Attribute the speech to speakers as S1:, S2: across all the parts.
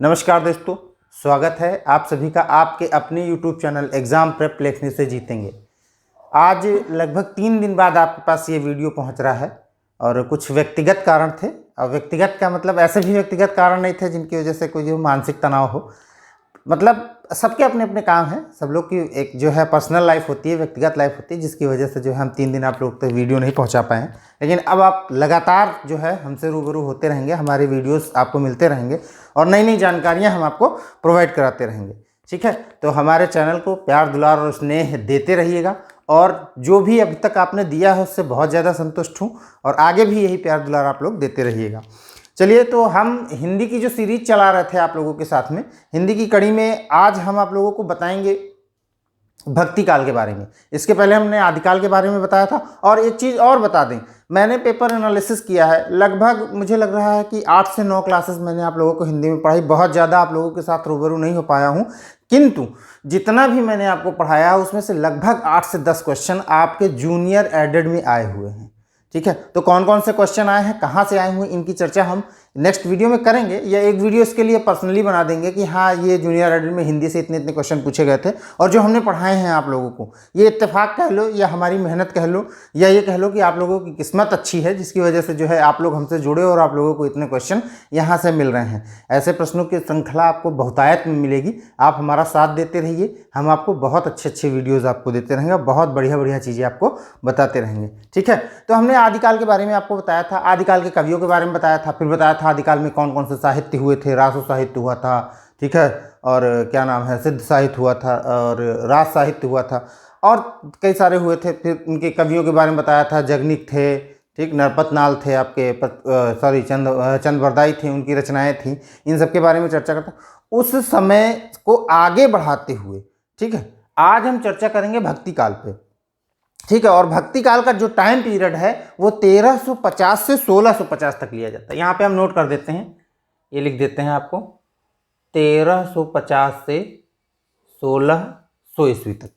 S1: नमस्कार दोस्तों, स्वागत है आप सभी का आपके अपने YouTube चैनल एग्ज़ाम प्रेप लिखने से जीतेंगे। आज लगभग 3 दिन बाद आपके पास ये वीडियो पहुंच रहा है और कुछ व्यक्तिगत कारण थे। और व्यक्तिगत का मतलब ऐसे भी व्यक्तिगत कारण नहीं थे जिनकी वजह से कोई जो मानसिक तनाव हो। मतलब सबके अपने अपने काम हैं, सब लोग की एक जो है पर्सनल लाइफ होती है, व्यक्तिगत लाइफ होती है, जिसकी वजह से जो है हम 3 दिन आप लोग तक वीडियो नहीं पहुंचा पाए हैं। लेकिन अब आप लगातार जो है हमसे रूबरू होते रहेंगे, हमारे वीडियोस आपको मिलते रहेंगे और नई नई जानकारियां हम आपको प्रोवाइड कराते रहेंगे। ठीक है, तो हमारे चैनल को प्यार दुलार और स्नेह देते रहिएगा और जो भी अभी तक आपने दिया है उससे बहुत ज़्यादा संतुष्ट हूँ और आगे भी यही प्यार दुलार आप लोग देते रहिएगा। चलिए, तो हम हिंदी की जो सीरीज चला रहे थे आप लोगों के साथ में, हिंदी की कड़ी में आज हम आप लोगों को बताएंगे भक्ति काल के बारे में। इसके पहले हमने आदिकाल के बारे में बताया था। और एक चीज़ और बता दें, मैंने पेपर एनालिसिस किया है, लगभग मुझे लग रहा है कि 8 से 9 क्लासेस मैंने आप लोगों को हिंदी में पढ़ाई। बहुत ज़्यादा आप लोगों के साथ रूबरू नहीं हो पाया हूँ, किंतु जितना भी मैंने आपको पढ़ाया उसमें से लगभग 8 से 10 क्वेश्चन आपके जूनियर एडेड में आए हुए हैं। ठीक है, तो कौन कौन से क्वेश्चन आए हैं, कहाँ से आए हुए, इनकी चर्चा हम नेक्स्ट वीडियो में करेंगे, या एक वीडियो इसके लिए पर्सनली बना देंगे कि हाँ ये जूनियर एडेड में हिंदी से इतने इतने क्वेश्चन पूछे गए थे और जो हमने पढ़ाए हैं आप लोगों को। ये इत्तेफाक कह लो या हमारी मेहनत कह लो या ये कह लो कि आप लोगों की किस्मत अच्छी है जिसकी वजह से जो है आप लोग हमसे जुड़े और आप लोगों को इतने क्वेश्चन यहाँ से मिल रहे हैं। ऐसे प्रश्नों की श्रृंखला आपको बहुतायत में मिलेगी। आप हमारा साथ देते रहिए, हम आपको बहुत अच्छे वीडियोज़ आपको देते रहेंगे, बहुत बढ़िया चीज़ें आपको बताते रहेंगे। ठीक है, तो हमने आदिकाल के बारे में आपको बताया था, आदिकाल के कवियों के बारे में बताया था, फिर बताया था आदिकाल में कौन कौन से साहित्य हुए थे। रासो साहित्य हुआ था, ठीक है, और क्या नाम है, सिद्ध साहित्य हुआ था और रास साहित्य हुआ था और कई सारे हुए थे। फिर उनके कवियों के बारे में बताया था, जगनिक थे, ठीक, नरपत नाल थे, आपके चंद्रवरदाई थे, उनकी रचनाएं थी। इन सब के बारे में चर्चा करता उस समय को आगे बढ़ाते हुए। ठीक है, आज हम चर्चा करेंगे भक्ति काल पे। ठीक है, और भक्ति काल का जो टाइम पीरियड है वो 1350 से 1650 तक लिया जाता है। यहाँ पे हम नोट कर देते हैं, ये लिख देते हैं आपको, 1350 से 1600 ईस्वी तक।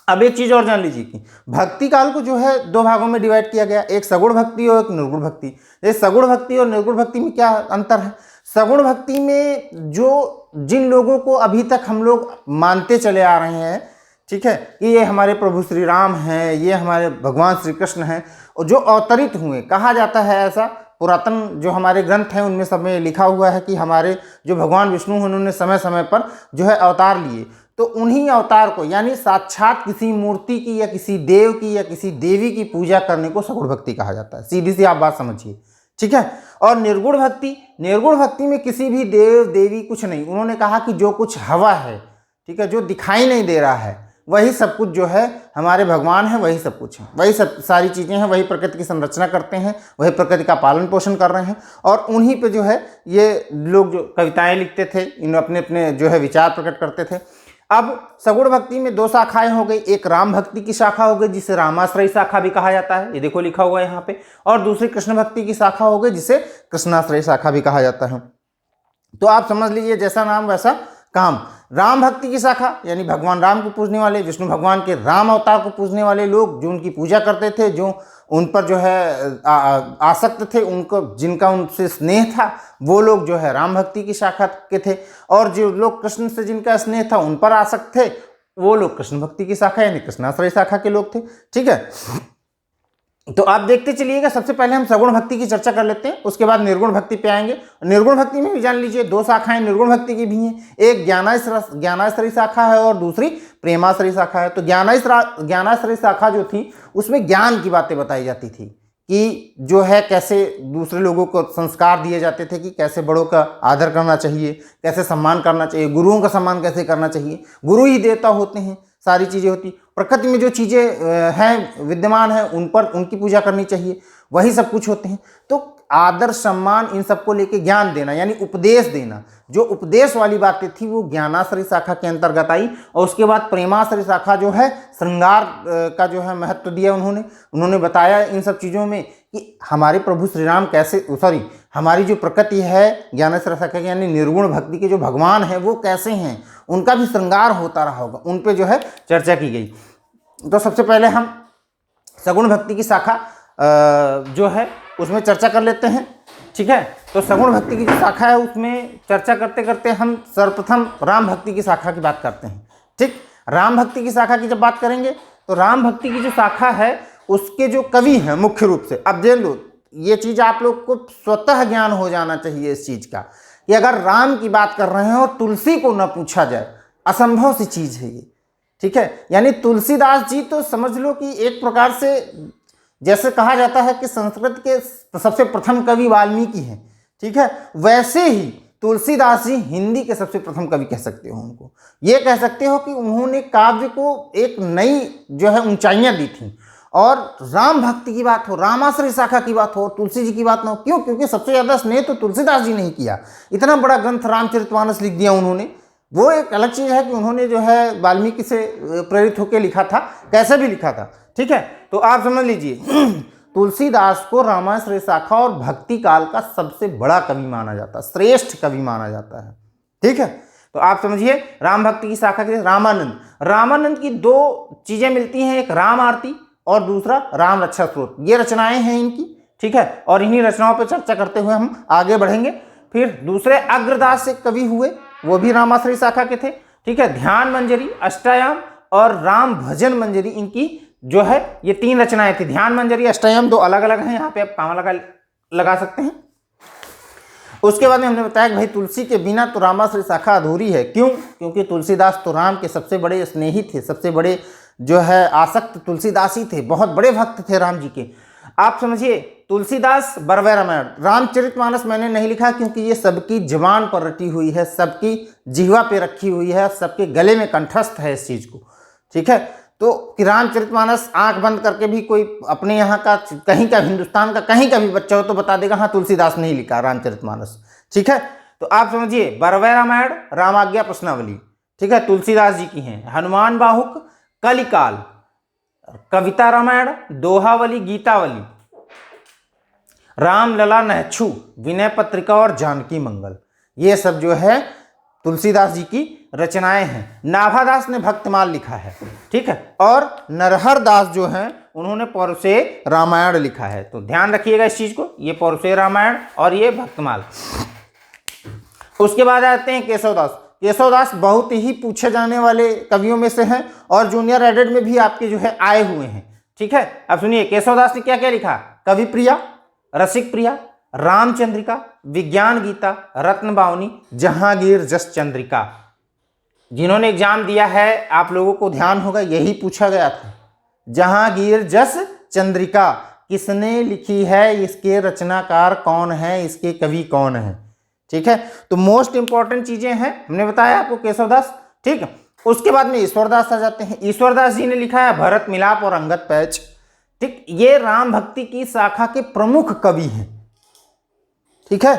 S1: अब एक चीज और जान लीजिए कि भक्ति काल को जो है 2 भागों में डिवाइड किया गया, एक सगुण भक्ति और एक निर्गुण भक्ति। ये सगुण भक्ति और निर्गुण भक्ति में क्या अंतर है? सगुण भक्ति में जो जिन लोगों को अभी तक हम लोग मानते चले आ रहे हैं, ठीक है, कि ये हमारे प्रभु श्री राम हैं, ये हमारे भगवान श्री कृष्ण हैं, और जो अवतरित हुए, कहा जाता है ऐसा, पुरातन जो हमारे ग्रंथ हैं उनमें सब में लिखा हुआ है कि हमारे जो भगवान विष्णु हैं उन्होंने समय समय पर जो है अवतार लिए। तो उन्हीं अवतार को, यानी साक्षात किसी मूर्ति की या किसी देव की या किसी देवी की पूजा करने को सगुण भक्ति कहा जाता है। सीधी सी आप बात समझिए। ठीक है, और निर्गुण भक्ति में किसी भी देव देवी कुछ नहीं। उन्होंने कहा कि जो कुछ हवा है, ठीक है, जो दिखाई नहीं दे रहा है, वही सब कुछ जो है हमारे भगवान है, वही सब कुछ है, वही सब सारी चीज़ें हैं, वही प्रकृति की संरचना करते हैं, वही प्रकृति का पालन पोषण कर रहे हैं। और उन्हीं पे जो है ये लोग जो कविताएं लिखते थे, इन अपने अपने जो है विचार प्रकट करते थे। अब सगुण भक्ति में 2 शाखाएं हो गई, एक राम भक्ति की शाखा हो गई जिसे रामाश्रयी शाखा भी कहा जाता है, ये देखो लिखा हुआ है यहाँ पे, और दूसरी कृष्ण भक्ति की शाखा हो गई जिसे कृष्णाश्रयी शाखा भी कहा जाता है। तो आप समझ लीजिए, जैसा नाम वैसा काम। राम भक्ति की शाखा यानी भगवान राम को पूजने वाले, विष्णु भगवान के राम अवतार को पूजने वाले लोग, जो उनकी पूजा करते थे, जो उन पर जो है आसक्त थे, उनको जिनका उनसे स्नेह था, वो लोग जो है राम भक्ति की शाखा के थे। और जो लोग कृष्ण से जिनका स्नेह था, उन पर आसक्त थे, वो लोग कृष्ण भक्ति की शाखा यानी कृष्णाश्रय शाखा के लोग थे। ठीक है, तो आप देखते चलिएगा। सबसे पहले हम सगुण भक्ति की चर्चा कर लेते हैं, उसके बाद निर्गुण भक्ति पे आएंगे। निर्गुण भक्ति में भी जान लीजिए 2 शाखाएं निर्गुण भक्ति की भी हैं, एक ज्ञानाश्रयी शाखा है और दूसरी प्रेमाश्रयी शाखा है। तो ज्ञानाश्रयी शाखा जो थी उसमें ज्ञान की बातें बताई जाती थी कि जो है कैसे दूसरे लोगों को संस्कार दिए जाते थे, कि कैसे बड़ों का आदर करना चाहिए, कैसे सम्मान करना चाहिए, गुरुओं का सम्मान कैसे करना चाहिए। गुरु ही देवता होते हैं, सारी चीज़ें होती, प्रकृति में जो चीज़ें हैं विद्यमान हैं उन पर उनकी पूजा करनी चाहिए, वही सब कुछ होते हैं। तो आदर सम्मान इन सबको लेके ज्ञान देना यानी उपदेश देना, जो उपदेश वाली बातें थी वो ज्ञानाश्रयी शाखा के अंतर्गत आई। और उसके बाद प्रेमाश्रयी शाखा जो है श्रृंगार का जो है महत्व दिया उन्होंने बताया इन सब चीज़ों में कि हमारे प्रभु श्री राम कैसे, हमारी जो प्रकृति है ज्ञानाश्रयी शाखा यानी निर्गुण भक्ति के जो भगवान हैं वो कैसे हैं, उनका भी श्रृंगार होता रहा होगा, उन पे जो है चर्चा की गई। तो सबसे पहले हम सगुण भक्ति की शाखा जो है उसमें चर्चा कर लेते हैं। ठीक है, तो सगुण भक्ति की जो शाखा है उसमें चर्चा करते करते हम सर्वप्रथम राम भक्ति की शाखा की बात करते हैं। ठीक, राम भक्ति की शाखा की जब बात करेंगे तो राम भक्ति की जो शाखा है उसके जो कवि हैं मुख्य रूप से, अब देख लो ये चीज़ आप लोग को स्वतः ज्ञान हो जाना चाहिए इस चीज़ का कि अगर राम की बात कर रहे हैं और तुलसी को न पूछा जाए, असंभव सी चीज़ है ये। ठीक है, यानी तुलसीदास जी तो समझ लो कि एक प्रकार से जैसे कहा जाता है कि संस्कृत के सबसे प्रथम कवि वाल्मीकि हैं, ठीक है, वैसे ही तुलसीदास जी हिंदी के सबसे प्रथम कवि कह सकते हो उनको। ये कह सकते हो कि उन्होंने काव्य को एक नई जो है ऊंचाइयां दी थी। और राम भक्ति की बात हो, रामाश्रय शाखा की बात हो, तुलसी जी की बात ना हो, क्यों? क्योंकि सबसे ज़्यादा स्नेह तो तुलसीदास जी ने ही किया। इतना बड़ा ग्रंथ रामचरितमानस लिख दिया उन्होंने, वो एक अलग चीज़ है कि उन्होंने जो है वाल्मीकि से प्रेरित होकर लिखा था, कैसे भी लिखा था। ठीक है, तो आप समझ लीजिए तुलसीदास को रामाश्रय शाखा और भक्ति काल का सबसे बड़ा कवि माना जाता है, श्रेष्ठ कवि माना जाता है। ठीक है, तो आप समझिए राम भक्ति की शाखा के रामानंद, रामानंद की दो चीजें मिलती हैं, एक राम आरती और दूसरा राम रक्षा स्तोत्र। ये रचनाएं हैं इनकी। ठीक है, और इन्हीं रचनाओं पर चर्चा करते हुए हम आगे बढ़ेंगे। फिर दूसरे अग्रदास से कवि हुए, वो भी रामाश्रय शाखा के थे। ठीक है, ध्यान मंजरी, अष्टयाम और राम भजन मंजरी, इनकी जो है ये 3 रचनाएं थी। ध्यान मंजरी, अष्टयाम 2 अलग अलग हैं, यहाँ पे आप कामा लगा सकते हैं। उसके बाद में हमने बताया कि भाई तुलसी के बिना तो रामाश्रय शाखा अधूरी है। क्यों? क्योंकि तुलसीदास तो राम के सबसे बड़े स्नेही थे, सबसे बड़े जो है आसक्त तुलसीदास ही थे, बहुत बड़े भक्त थे राम जी के। आप समझिए तुलसीदास बरवे रामायण, रामचरितमानस मैंने नहीं लिखा क्योंकि ये सबकी जबान पर रटी हुई है, सबकी जिह्वा पे रखी हुई है, सबके गले में कंठस्थ है इस चीज़ को। ठीक है, तो कि रामचरितमानस आंख बंद करके भी कोई अपने यहाँ का कहीं का हिंदुस्तान का कहीं का भी बच्चा हो तो बता देगा हाँ तुलसीदास नहीं लिखा रामचरितमानस। ठीक है, तो आप समझिए बरवे रामायण, रामाज्ञा प्रश्नावली, ठीक है, तुलसीदास जी की हैं। हनुमान बाहुक, कलिकाल, कविता रामायण, दोहावली, गीतावली, रामलला नहछु, विनय पत्रिका और जानकी मंगल, ये सब जो है तुलसीदास जी की रचनाएं हैं। नाभादास ने भक्तमाल लिखा है। ठीक है, और नरहर दास जो हैं उन्होंने पौरुषेय रामायण लिखा है। तो ध्यान रखिएगा इस चीज को, ये पौरुषेय रामायण और ये भक्तमाल। उसके बाद आते हैं केशवदास। केशवदास बहुत ही पूछे जाने वाले कवियों में से हैं और जूनियर एडेड में भी आपके जो है आए हुए हैं। ठीक है, अब सुनिए केशवदास ने क्या क्या लिखा। कवि प्रिया, रसिक प्रिया, रामचंद्रिका, विज्ञान गीता, रत्न बावनी, जहांगीर जस चंद्रिका। जिन्होंने एग्जाम दिया है आप लोगों को ध्यान होगा यही पूछा गया था, जहांगीर जस चंद्रिका किसने लिखी है, इसके रचनाकार कौन है, इसके कवि कौन है। ठीक है, तो मोस्ट इंपॉर्टेंट चीजें हैं, हमने बताया आपको केशवदास। ठीक है, उसके बाद में ईश्वरदास आ जाते हैं। ईश्वरदास जी ने लिखा है भरत मिलाप और अंगद पैच। ठीक, ये राम भक्ति की शाखा के प्रमुख कवि हैं। ठीक है,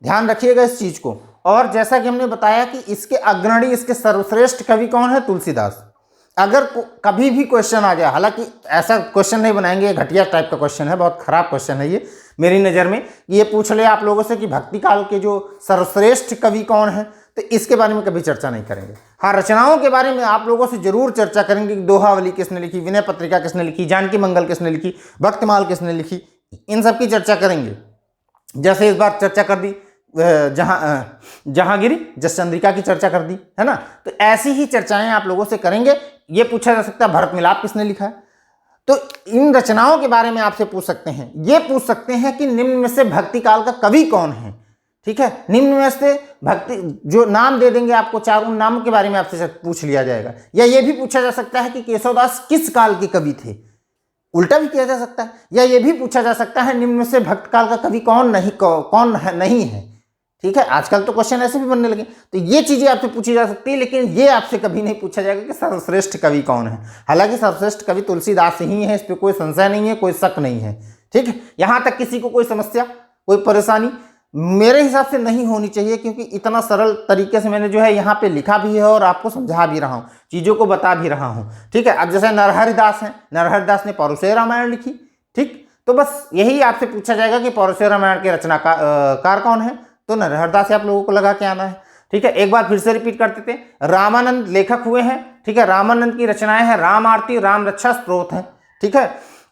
S1: ध्यान रखिएगा इस चीज को। और जैसा कि हमने बताया कि इसके अग्रणी, इसके सर्वश्रेष्ठ कवि कौन है, तुलसीदास। अगर कभी भी क्वेश्चन आ जाए, हालांकि ऐसा क्वेश्चन नहीं बनाएंगे, घटिया टाइप का क्वेश्चन है, बहुत खराब क्वेश्चन है ये मेरी नज़र में। ये पूछ ले आप लोगों से कि भक्ति काल के जो सर्वश्रेष्ठ कवि कौन है, तो इसके बारे में कभी चर्चा नहीं करेंगे। हाँ, रचनाओं के बारे में आप लोगों से जरूर चर्चा करेंगे कि दोहावली किसने लिखी, विनय पत्रिका किसने लिखी, जानकी मंगल किसने लिखी, भक्तमाल किसने लिखी, इन सब की चर्चा करेंगे। जैसे इस बार चर्चा कर दी जहांगीर जस चंद्रिका की चर्चा कर दी है ना, तो ऐसी ही चर्चाएं आप लोगों से करेंगे। ये पूछा जा सकता है भरत मिलाप किसने लिखा है, तो इन रचनाओं के बारे में आपसे पूछ सकते हैं। ये पूछ सकते हैं कि निम्न में से भक्ति काल का कवि कौन है। ठीक है, निम्न में से भक्ति जो नाम दे देंगे आपको 4, उन नामों के बारे में आपसे पूछ लिया जाएगा। या ये भी पूछा जा सकता है कि केशवदास किस काल के कवि थे, उल्टा भी किया जा सकता है। या ये भी पूछा जा सकता है निम्न में से भक्त काल का कवि कौन नहीं है। ठीक है, आजकल तो क्वेश्चन ऐसे भी बनने लगे, तो ये चीजें आपसे पूछी जा सकती है, लेकिन ये आपसे कभी नहीं पूछा जाएगा कि सर्वश्रेष्ठ कवि कौन है। हालांकि सर्वश्रेष्ठ कवि तुलसीदास ही है, इस पर कोई संशय नहीं है, कोई शक नहीं है। ठीक है, यहां तक किसी को कोई समस्या, कोई परेशानी मेरे हिसाब से नहीं होनी चाहिए, क्योंकि इतना सरल तरीके से मैंने जो है यहाँ पे लिखा भी है और आपको समझा भी रहा हूँ, चीजों को बता भी रहा हूँ। ठीक है, अब जैसे नरहरिदास हैं, नरहरिदास ने पौरुषेय रामायण लिखी। ठीक, तो बस यही आपसे पूछा जाएगा कि पौरुषेय रामायण के रचनाकार कौन है, तो नरहरिदास आप लोगों को लगा के आना है। ठीक है, एक बार फिर से रिपीट करते थे, रामानंद लेखक हुए हैं। ठीक है, रामानंद की रचनाएं हैं राम आरती, राम रक्षा स्तोत्र है। ठीक है,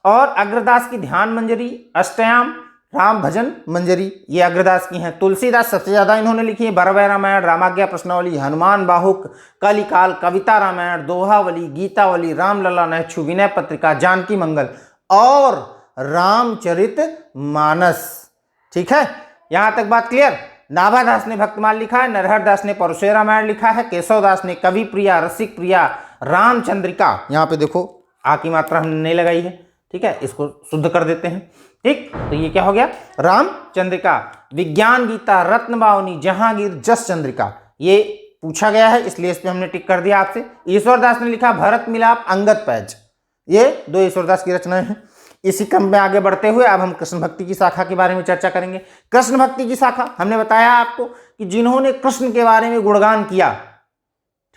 S1: और अग्रदास की ध्यान मंजरी, अष्टयाम, राम भजन मंजरी, ये अग्रदास की हैं। तुलसीदास सबसे ज्यादा इन्होंने लिखी है भरभय रामायण, रामाज्ञा प्रश्नावली, हनुमान बाहुक, कलिकाल, कविता रामायण, दोहावली, गीतावली, रामलला, नैक्षु, विनय पत्रिका, जानकी मंगल और रामचरित मानस। ठीक है, यहां तक बात क्लियर। नाभादास ने भक्तमाल लिखा है, नरहर दास ने परुषे रामायण लिखा है, केशव दास ने कवि प्रिया, रसिक प्रिया, रामचंद्रिका, यहाँ पे देखो आ की मात्रा हमने नहीं लगाई है, ठीक है, इसको शुद्ध कर देते हैं। ठीक, तो ये क्या हो गया, रामचंद्रिका, विज्ञान गीता, रत्न बावनी, जहांगीर, जस चंद्रिका, ये पूछा गया है इसलिए इस पे हमने टिक कर दिया आपसे। ईश्वरदास ने लिखा भरत मिलाप, अंगद पैज, ये दो ईश्वरदास की रचनाएं हैं। इसी क्रम में आगे बढ़ते हुए अब हम कृष्ण भक्ति की शाखा के बारे में चर्चा करेंगे। कृष्ण भक्ति की शाखा, हमने बताया आपको कि जिन्होंने कृष्ण के बारे में गुणगान किया,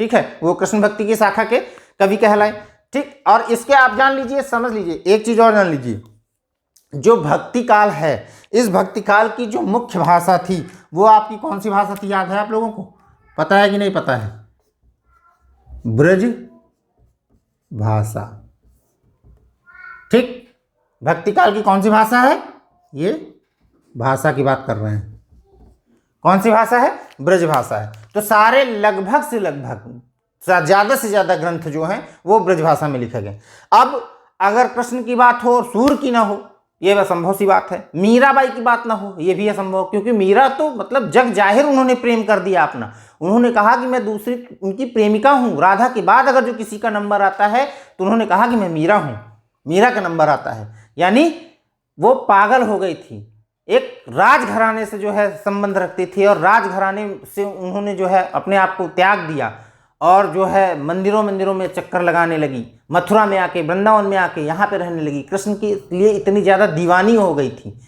S1: ठीक है, वो कृष्ण भक्ति की शाखा के कवि कहलाए। ठीक, और इसके आप जान लीजिए, समझ लीजिए, एक चीज और जान लीजिए, जो भक्ति काल है, इस भक्ति काल की जो मुख्य भाषा थी वो आपकी कौन सी भाषा थी, याद है आप लोगों को, पता है कि नहीं पता है, ब्रज भाषा। ठीक, भक्ति काल की कौन सी भाषा है, ये भाषा की बात कर रहे हैं, कौन सी भाषा है, ब्रज भाषा है। तो सारे लगभग से लगभग ज्यादा से ज्यादा ग्रंथ जो हैं वो ब्रज भाषा में लिखे गए। अब अगर कृष्ण की बात हो और सूर की ना हो, ये असंभव सी बात है। मीराबाई की बात ना हो, ये भी असंभव, क्योंकि मीरा तो मतलब जग जाहिर उन्होंने प्रेम कर दिया अपना। उन्होंने कहा कि मैं दूसरी उनकी प्रेमिका हूं। राधा के बाद अगर जो किसी का नंबर आता है तो उन्होंने कहा कि मैं मीरा हूं, मीरा का नंबर आता है। यानी वो पागल हो गई थी, एक राजघराने से जो है संबंध रखती थी और राजघराने से उन्होंने जो है अपने आप को त्याग दिया और जो है मंदिरों मंदिरों में चक्कर लगाने लगी, मथुरा में आके, वृंदावन में आके यहाँ पे रहने लगी। कृष्ण के लिए इतनी ज़्यादा दीवानी हो गई थी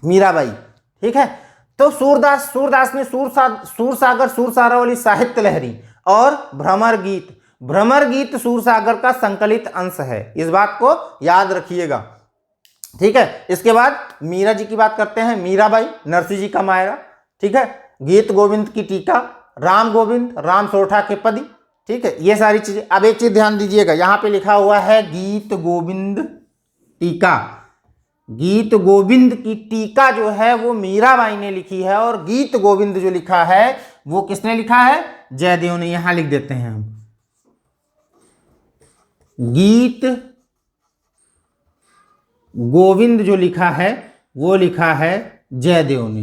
S1: मीराबाई। ठीक है, तो सूरदास ने सूरसागर, सूरसारावली, साहित्य लहरी और भ्रमर गीत सूरसागर का संकलित अंश है, इस बात को याद रखिएगा। ठीक है, इसके बाद मीरा जी की बात करते हैं, मीराबाई, नरसिंह जी का मायरा, ठीक है, गीत गोविंद की टीका, राम गोविंद, राम सोरठा के पदी, ठीक है, ये सारी चीजें। अब एक चीज ध्यान दीजिएगा, यहां पे लिखा हुआ है गीत गोविंद टीका। गीत गोविंद की टीका जो है वो मीराबाई ने लिखी है और गीत गोविंद जो लिखा है वो किसने लिखा है, जयदेव ने। यहां लिख देते हैं हम, गीत गोविंद जो लिखा है वो लिखा है जयदेव ने।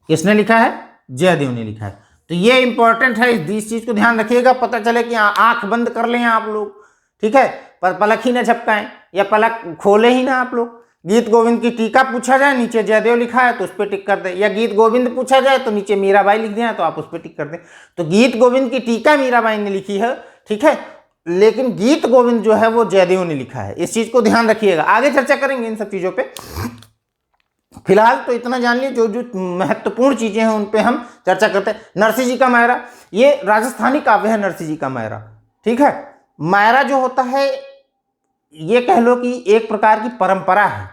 S1: किसने लिखा है, जयदेव ने लिखा है। तो ये इंपॉर्टेंट है, इस चीज को ध्यान रखिएगा, पता चले कि आंख बंद कर लें आप लोग, ठीक है, पर पलक ही ना झपकाएं या पलक खोले ही ना आप लोग। गीत गोविंद की टीका पूछा जाए, नीचे जयदेव लिखा है तो उस पर टिक कर दे, या गीत गोविंद पूछा जाए तो नीचे मीराबाई लिख दिया तो आप उस पर टिक कर दें। तो गीत गोविंद की टीका मीराबाई ने लिखी है, ठीक है, लेकिन गीत गोविंद जो है वो जयदेव ने लिखा है। इस चीज को ध्यान रखिएगा, आगे चर्चा करेंगे इन सब चीजों पे। फिलहाल तो इतना जान लीजिए, जो महत्वपूर्ण चीजें हैं उन पे हम चर्चा करते हैं। नरसिंह जी का मायरा, ये राजस्थानी काव्य है नरसिंह जी का मायरा, ठीक है। मायरा जो होता है ये कह लो कि एक प्रकार की परंपरा है।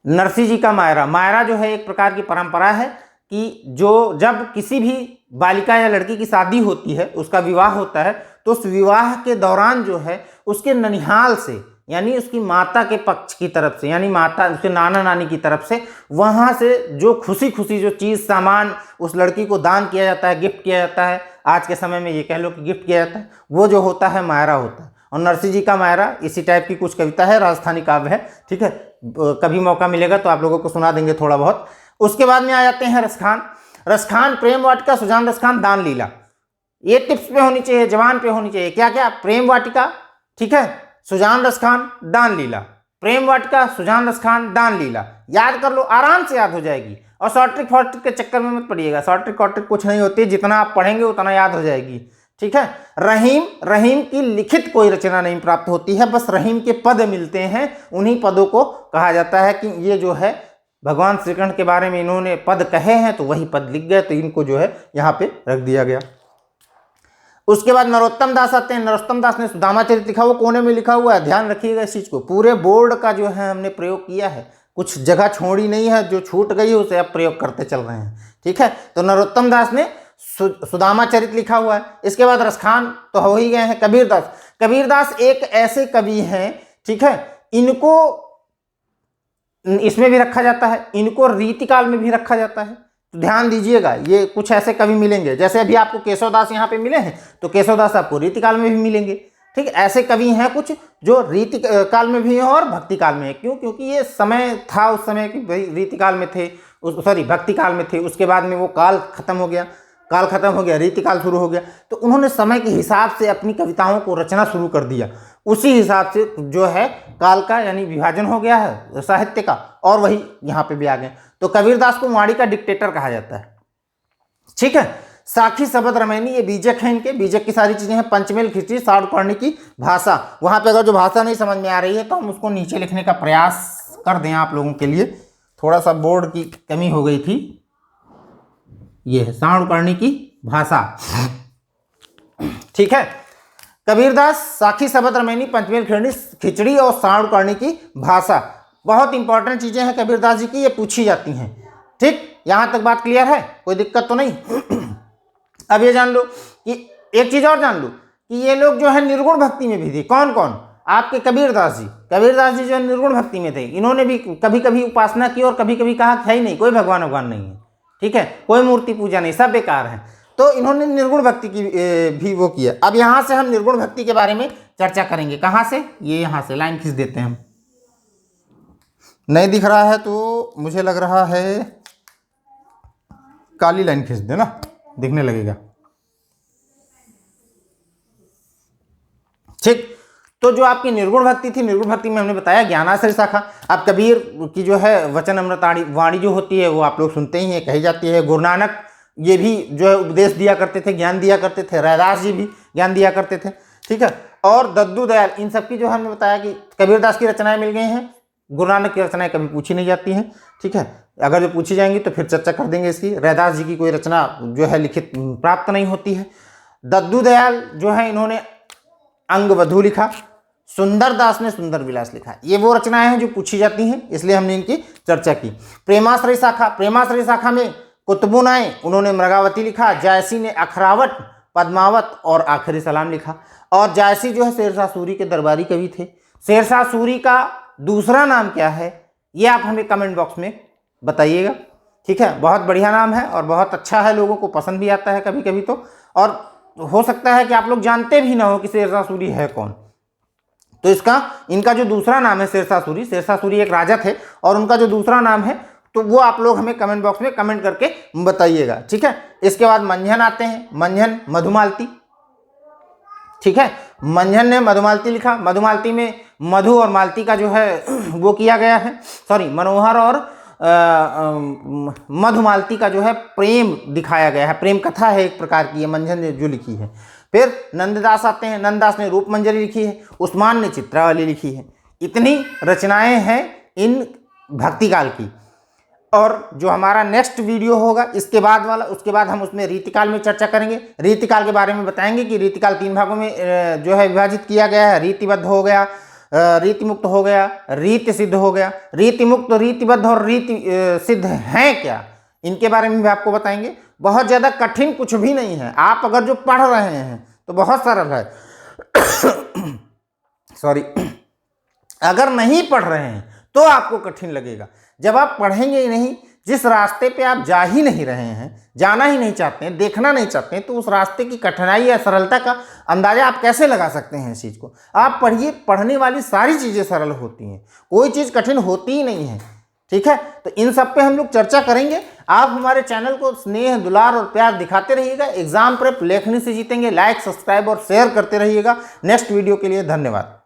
S1: नरसिंह जी का मायरा जो है एक प्रकार की परंपरा है कि जो जब किसी भी बालिका या लड़की की शादी होती है, उसका विवाह होता है, तो उस विवाह के दौरान जो है उसके ननिहाल से, यानी उसकी माता के पक्ष की तरफ से, यानी माता उसके नाना नानी की तरफ से, वहां से जो खुशी खुशी जो चीज सामान उस लड़की को दान किया जाता है, गिफ्ट किया जाता है, आज के समय में ये कह लो कि गिफ्ट किया जाता है, वो जो होता है मायरा होता है। और नरसिंह जी का मायरा इसी टाइप की कुछ कविता है, राजस्थानी काव्य है, ठीक है, कभी मौका मिलेगा तो आप लोगों को सुना देंगे थोड़ा बहुत। उसके बाद में आ जाते हैं रसखान, प्रेम वाटिका, सुजान रसखान, दान लीला। ये टिप्स पे होनी चाहिए, जवान पे होनी चाहिए। क्या क्या, प्रेम वाटिका, ठीक है, सुजान रसखान, दान लीला, प्रेम वाटिका, सुजान रसखान, दान लीला, याद कर लो, आराम से याद हो जाएगी। और शॉर्ट ट्रिक फॉर्ट ट्रिक के चक्कर में मत पड़िएगा, शॉर्ट ट्रिक फॉर्ट ट्रिक कुछ नहीं होती, जितना आप पढ़ेंगे उतना याद हो जाएगी, ठीक है। रहीम की लिखित कोई रचना नहीं प्राप्त होती है, बस रहीम के पद मिलते हैं, उन्हीं पदों को कहा जाता है कि ये जो है भगवान श्री कृष्ण के बारे में इन्होंने पद कहे हैं, तो वही पद लिख गए, तो इनको जो है यहाँ पे रख दिया गया। उसके बाद नरोत्तम दास आते हैं। नरोत्तम दास ने सुदामा चरित लिखा, वो कोने में लिखा हुआ है, ध्यान रखिएगा इस चीज को। पूरे बोर्ड का जो है हमने प्रयोग किया है, कुछ जगह छोड़ी नहीं है, जो छूट गई है उसे अब प्रयोग करते चल रहे हैं, ठीक है। तो नरोत्तम दास ने सुदामा चरित लिखा हुआ है। इसके बाद रसखान तो हो ही गए हैं। कबीरदास एक ऐसे कवि हैं ठीक है, इनको इसमें भी रखा जाता है, इनको रीतिकाल में भी रखा जाता है। तो ध्यान दीजिएगा, ये कुछ ऐसे कवि मिलेंगे, जैसे अभी आपको केशवदास यहाँ पे मिले हैं, तो केशवदास आपको रीतिकाल में भी मिलेंगे। ठीक, ऐसे कवि हैं कुछ जो रीति काल में भी हैं और भक्ति काल में है। क्यों? क्योंकि ये समय था उस समय कि भाई रीति काल में थे, सॉरी भक्ति काल में थे, उसके बाद में वो काल खत्म हो गया, रीति काल शुरू हो गया, तो उन्होंने समय के हिसाब से अपनी कविताओं को रचना शुरू कर दिया। उसी हिसाब से जो है काल का यानी विभाजन हो गया है साहित्य का, और वही यहाँ पे भी आ गए। तो कबीरदास को वाणी का डिक्टेटर कहा जाता है। ठीक है, साखी शब्द रमैनी, ये बीजक है, इनके बीजक की सारी चीजें हैं। पंचमेल खिचड़ी, सारणकर्णी की भाषा, वहां पे अगर जो भाषा नहीं समझ में आ रही है तो हम उसको नीचे लिखने का प्रयास कर दें आप लोगों के लिए, थोड़ा सा बोर्ड की कमी हो गई थी। ये है सारणकर्णी की भाषा। ठीक है, कबीरदास साखी शब्द रमैनी, पंचमेल खिचड़ी और सारणकर्णी की भाषा, बहुत इंपॉर्टेंट चीजें हैं कबीरदास जी की, ये पूछी जाती हैं। ठीक, यहां तक बात क्लियर है, कोई दिक्कत तो नहीं। अब ये जान लो कि एक चीज और जान लो कि ये लोग जो है निर्गुण भक्ति में भी थे। कौन कौन? आपके कबीरदास जी जो है निर्गुण भक्ति में थे। इन्होंने भी कभी कभी उपासना की और कभी कभी कहा है ही नहीं, कोई भगवान नहीं है। ठीक है, कोई मूर्ति पूजा नहीं, सब बेकार है। तो इन्होंने निर्गुण भक्ति की भी वो किया। अब यहां से हम निर्गुण भक्ति के बारे में चर्चा करेंगे। कहां से? ये यहां से लाइन खींच देते हैं हम। नहीं दिख रहा है तो मुझे लग रहा है काली लाइन खींच देना, दिखने लगेगा। ठीक, तो जो आपकी निर्गुण भक्ति थी, निर्गुण भक्ति में हमने बताया ज्ञानाश्रय शाखा। अब कबीर की जो है वचन अमृत वाणी जो होती है वो आप लोग सुनते ही है, कही जाती है। गुरु नानक ये भी जो है उपदेश दिया करते थे, ज्ञान दिया करते थे। रैदास जी भी ज्ञान दिया करते थे। ठीक है, और दद्दू दयाल, इन सब की जो हमने बताया कि कबीरदास की रचनाएं मिल गई हैं। गुरु नानक की रचनाएं कभी पूछी नहीं जाती हैं। ठीक है, अगर जो पूछी जाएंगी तो फिर चर्चा कर देंगे इसकी। रैदास जी की कोई रचना जो है लिखित प्राप्त नहीं होती है। दद्दू दयाल जो है इन्होंने अंगवधू लिखा, सुंदर दास ने सुंदर विलास लिखा। ये वो रचनाएं हैं जो पूछी जाती हैं, इसलिए हमने इनकी चर्चा की। प्रेमाश्रय शाखा, प्रेमाश्रय शाखा में कुतुबुन आए, उन्होंने मृगावती लिखा। जायसी ने अखरावट, पद्मावत और आखिरी सलाम लिखा। और जायसी जो है शेरशाह सूरी के दरबारी कवि थे। शेरशाह सूरी का दूसरा नाम क्या है ये आप हमें कमेंट बॉक्स में बताइएगा। ठीक है, बहुत बढ़िया नाम है और बहुत अच्छा है, लोगों को पसंद भी आता है कभी कभी तो। और हो सकता है कि आप लोग जानते भी ना हो कि शेरशाह सूरी है कौन। तो इनका जो दूसरा नाम है शेरशाह सूरी एक राजा थे और उनका जो दूसरा नाम है तो वो आप लोग हमें कमेंट बॉक्स में कमेंट करके बताइएगा। ठीक है, इसके बाद मंझन आते हैं। मंझन मधुमालती। ठीक है, मंझन ने मधुमालती लिखा। मधुमालती में मधु और मालती का जो है वो किया गया है, सॉरी मनोहर और मधुमालती का जो है प्रेम दिखाया गया है। प्रेम कथा है एक प्रकार की, ये मंझन ने जो लिखी है। फिर नंददास आते हैं। नंददास ने रूप मंजरी लिखी है। उस्मान ने चित्रावली लिखी है। इतनी रचनाएं हैं इन भक्ति काल की। और जो हमारा नेक्स्ट वीडियो होगा इसके बाद वाला, उसके बाद हम उसमें रीतिकाल में चर्चा करेंगे। रीतिकाल के बारे में बताएंगे कि रीतिकाल 3 भागों में जो है विभाजित किया गया है। रीतिबद्ध हो गया, रीति मुक्त हो गया, रीति सिद्ध हो गया। रीति मुक्त, रीतिबद्ध और रीति सिद्ध हैं क्या, इनके बारे में भी आपको बताएंगे। बहुत ज़्यादा कठिन कुछ भी नहीं है। आप अगर जो पढ़ रहे हैं तो बहुत सरल है। सॉरी, अगर नहीं पढ़ रहे हैं तो आपको कठिन लगेगा। जब आप पढ़ेंगे ही नहीं, जिस रास्ते पे आप जा ही नहीं रहे हैं, जाना ही नहीं चाहते हैं, देखना नहीं चाहते हैं, तो उस रास्ते की कठिनाई या सरलता का अंदाजा आप कैसे लगा सकते हैं इस चीज़ को। आप पढ़िए, पढ़ने वाली सारी चीज़ें सरल होती हैं, कोई चीज़ कठिन होती ही नहीं है। ठीक है, तो इन सब पे हम लोग चर्चा करेंगे। आप हमारे चैनल को स्नेह, दुलार और प्यार दिखाते रहिएगा। एग्जाम प्रेप लेखनी से जीतेंगे। लाइक, सब्सक्राइब और शेयर करते रहिएगा। नेक्स्ट वीडियो के लिए धन्यवाद।